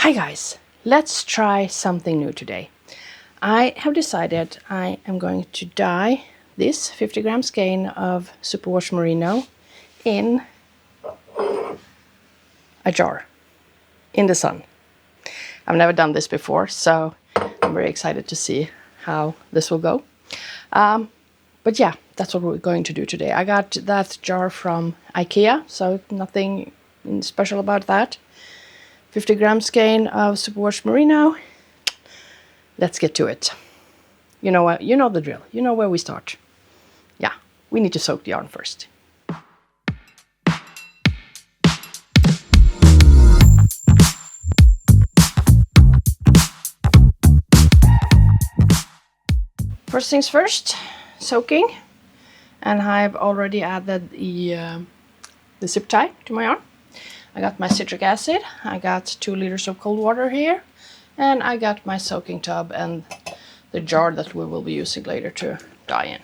Hi guys, let's try something new today. I have decided I am going to dye this 50 gram skein of superwash merino in a jar in the sun. I've never done this before, so I'm very excited to see how this will go. But yeah, that's what we're going to do today. I got that jar from IKEA, so nothing special about that. 50 gram skein of superwash merino. Let's get to it. You know what? You know the drill. You know where we start. Yeah, we need to soak the yarn first. First things first, soaking. And I've already added the zip tie to my yarn. I got my citric acid, I got 2 liters of cold water here, and I got my soaking tub and the jar that we will be using later to dye in.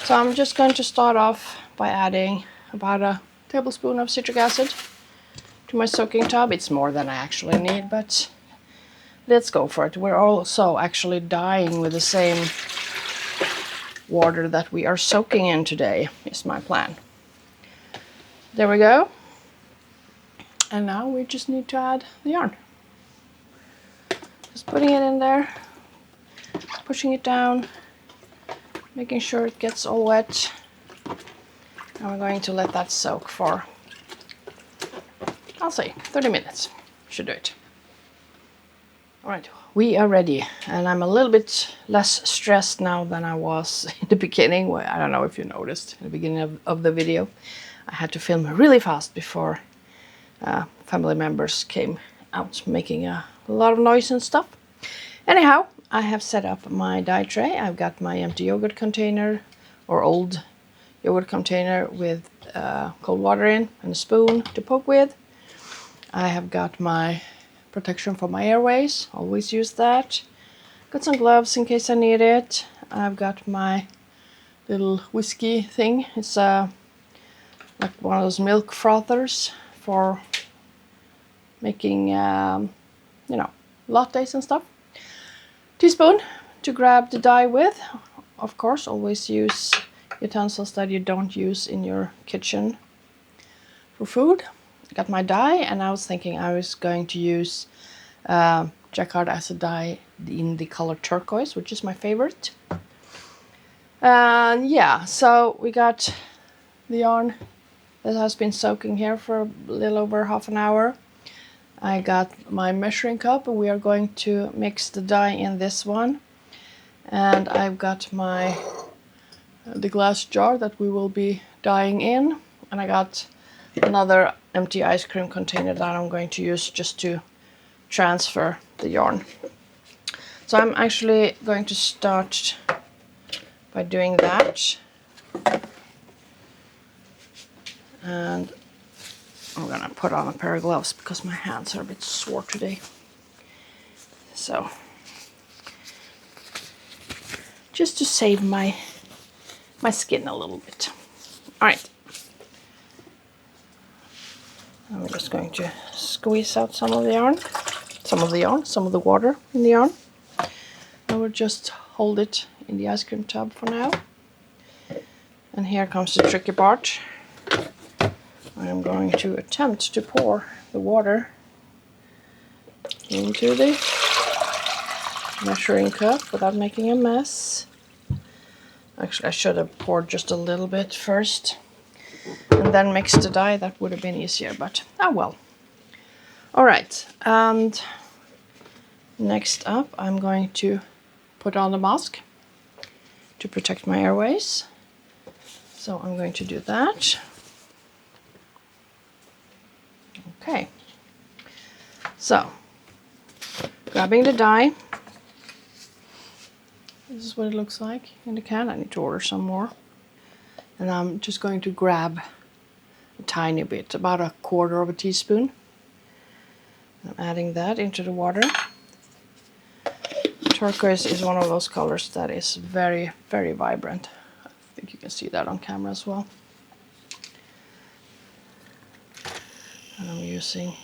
So I'm just going to start off by adding about a tablespoon of citric acid to my soaking tub. It's more than I actually need, but let's go for it. We're also actually dyeing with the same water that we are soaking in today, is my plan. There we go. And now we just need to add the yarn. Just putting it in there, pushing it down, making sure it gets all wet. And we're going to let that soak for, I'll say, 30 minutes. Should do it. Alright, we are ready. And I'm a little bit less stressed now than I was in the beginning. Well, I don't know if you noticed in the beginning of the video. I had to film really fast before family members came out making a lot of noise and stuff. Anyhow, I have set up my dye tray. I've got my empty yogurt container or old yogurt container with cold water in and a spoon to poke with. I have got my protection for my airways, always use that. Got some gloves in case I need it. I've got my little whiskey thing. It's like one of those milk frothers for making, lattes and stuff. Teaspoon to grab the dye with. Of course, always use utensils that you don't use in your kitchen for food. Got my dye, and I was thinking I was going to use Jacquard acid dye in the color turquoise, which is my favorite. And yeah, so we got the yarn that has been soaking here for a little over half an hour. I got my measuring cup, and we are going to mix the dye in this one. And I've got the glass jar that we will be dyeing in, and I got another empty ice cream container that I'm going to use just to transfer the yarn. So I'm actually going to start by doing that. And I'm gonna put on a pair of gloves because my hands are a bit sore today. So, just to save my skin a little bit. All right. I'm just going to squeeze out some of the water in the yarn. I will just hold it in the ice cream tub for now. And here comes the tricky part. I'm going to attempt to pour the water into the measuring cup without making a mess. Actually, I should have poured just a little bit first and then mixed the dye. That would have been easier, but oh well. Alright, and next up I'm going to put on the mask to protect my airways. So I'm going to do that. Okay, so grabbing the dye. This is what it looks like in the can. I need to order some more. And I'm just going to grab a tiny bit, about 1/4 teaspoon. I'm adding that into the water. Turquoise is one of those colors that is very, very vibrant. I think you can see that on camera as well. And I'm using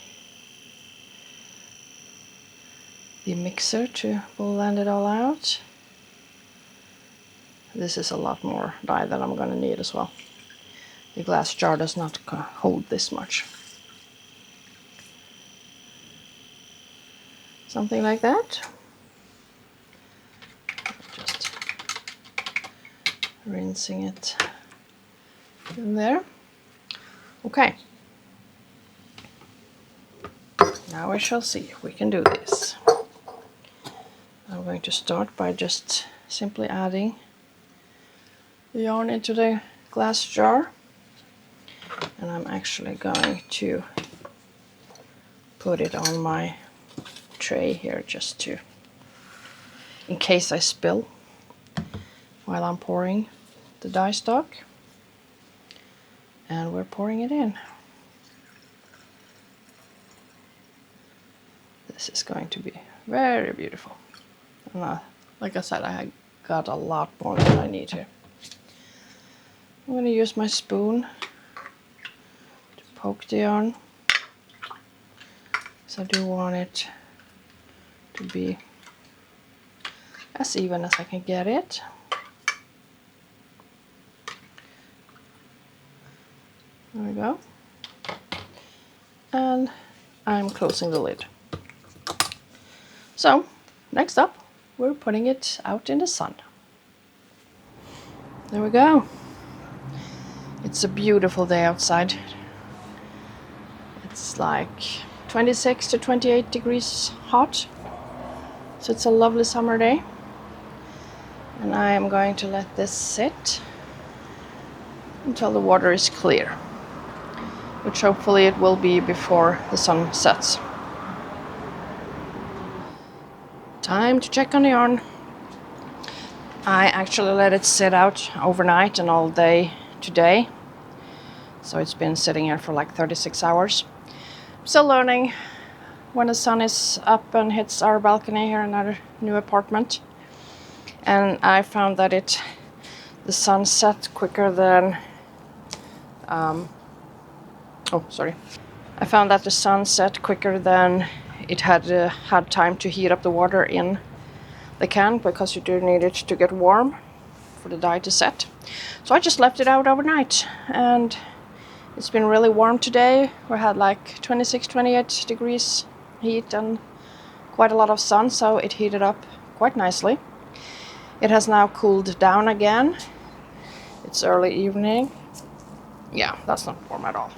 the mixer to blend it all out. This is a lot more dye than I'm going to need as well. The glass jar does not hold this much. Something like that. Just rinsing it in there. Okay. Now we shall see if we can do this. I'm going to start by just simply adding the yarn into the glass jar. And I'm actually going to put it on my tray here just to, in case I spill while I'm pouring the dye stock. And we're pouring it in. This is going to be very beautiful. And like I said, I got a lot more than I need here. I'm going to use my spoon to poke the yarn, because I do want it to be as even as I can get it. There we go. And I'm closing the lid. So, next up, we're putting it out in the sun. There we go. It's a beautiful day outside. It's like 26 to 28 degrees hot. So it's a lovely summer day. And I am going to let this sit until the water is clear, which hopefully it will be before the sun sets. Time to check on the yarn. I actually let it sit out overnight and all day today. So it's been sitting here for like 36 hours. I'm still learning when the sun is up and hits our balcony here in our new apartment. And I found that the sun set quicker than I found that the sun set quicker than it had time to heat up the water in the can, because you do need it to get warm for the dye to set. So I just left it out overnight, and it's been really warm today. We had like 26, 28 degrees heat and quite a lot of sun, so it heated up quite nicely. It has now cooled down again. It's early evening. Yeah, that's not warm at all.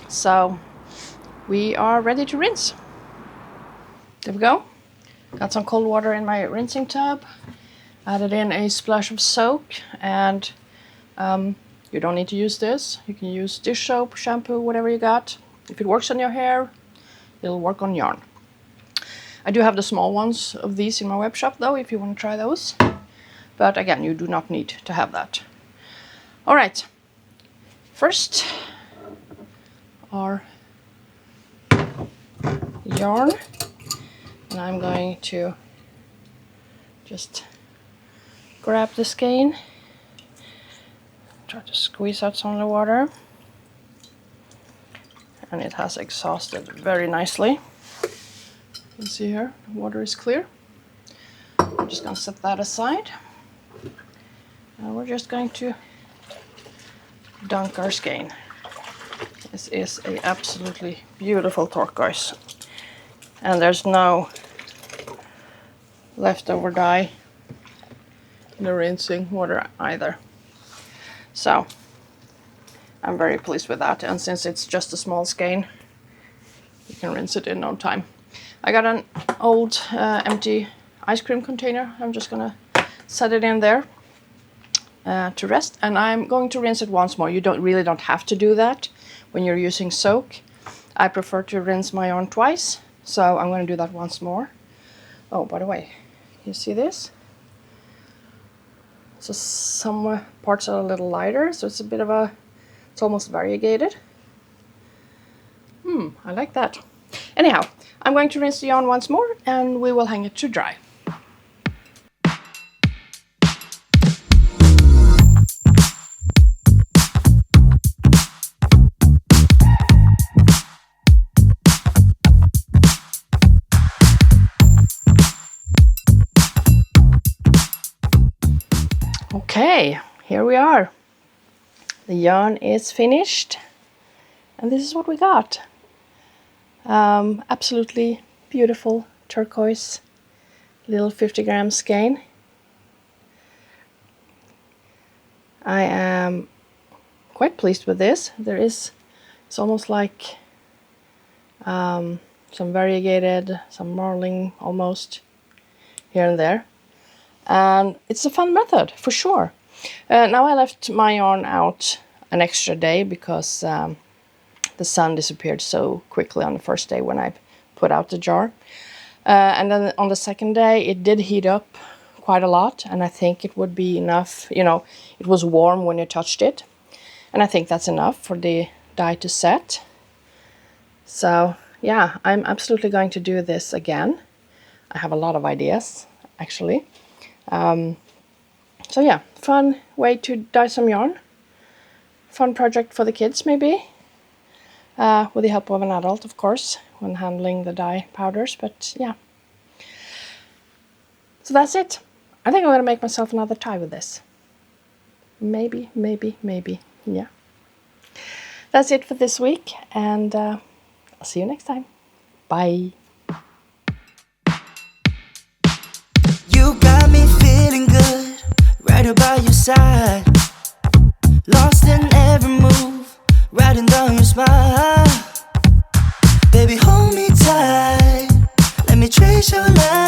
So we are ready to rinse. There we go. Got some cold water in my rinsing tub. Added in a splash of soap, and you don't need to use this. You can use dish soap, shampoo, whatever you got. If it works on your hair, it'll work on yarn. I do have the small ones of these in my web shop though, if you want to try those. But again, you do not need to have that. All right. First, our yarn. And I'm going to just grab the skein, try to squeeze out some of the water, and it has exhausted very nicely. You can see here, the water is clear. I'm just going to set that aside, and we're just going to dunk our skein. This is a absolutely beautiful turquoise, and there's no leftover dye in the rinsing water either. So I'm very pleased with that, and since it's just a small skein, you can rinse it in no time. I got an old empty ice cream container. I'm just gonna set it in there to rest, and I'm going to rinse it once more. You really don't have to do that when you're using soak. I prefer to rinse my yarn twice, so I'm going to do that once more. Oh, by the way, you see this? So some parts are a little lighter, so it's a bit of it's almost variegated. I like that. Anyhow, I'm going to rinse the yarn once more, and we will hang it to dry. Okay, here we are. The yarn is finished, and this is what we got. Absolutely beautiful turquoise little 50-gram skein. I am quite pleased with this. It's almost like some variegated, some marling almost here and there. And it's a fun method for sure. Now I left my yarn out an extra day because the sun disappeared so quickly on the first day when I put out the jar. And then on the second day it did heat up quite a lot, and I think it would be enough. You know, it was warm when you touched it, and I think that's enough for the dye to set. So yeah, I'm absolutely going to do this again. I have a lot of ideas actually. So yeah, fun way to dye some yarn. Fun project for the kids maybe. With the help of an adult, of course, when handling the dye powders, but yeah. So that's it. I think I'm going to make myself another tie with this. Maybe, yeah. That's it for this week, and I'll see you next time. Bye. You got me feeling good, right by your side. Lost in every move, writing down your smile. Baby, hold me tight, let me trace your line.